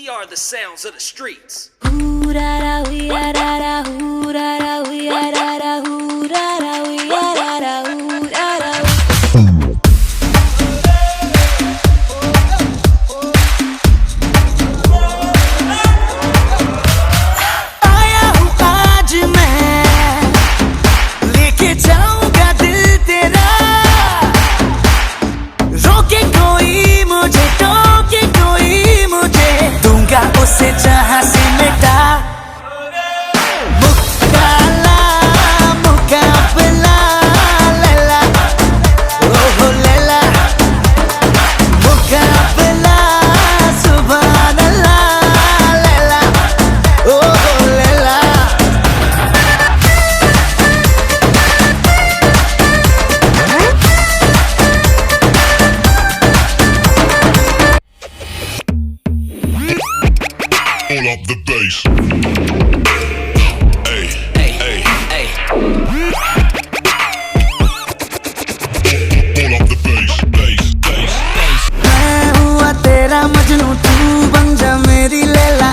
We are the sounds of the streets. उसे जहां से मिटा मुकाबला मुकाबला लैला ओहो लैला मुकाबला सुभान अल्लाह लैला ओहो Laila Pull up the bass. Hey, hey, hey, hey. Pull up the bass, bass, bass, bass. मैं हुआ तेरा मजनू, तू बन जा मेरी लैला।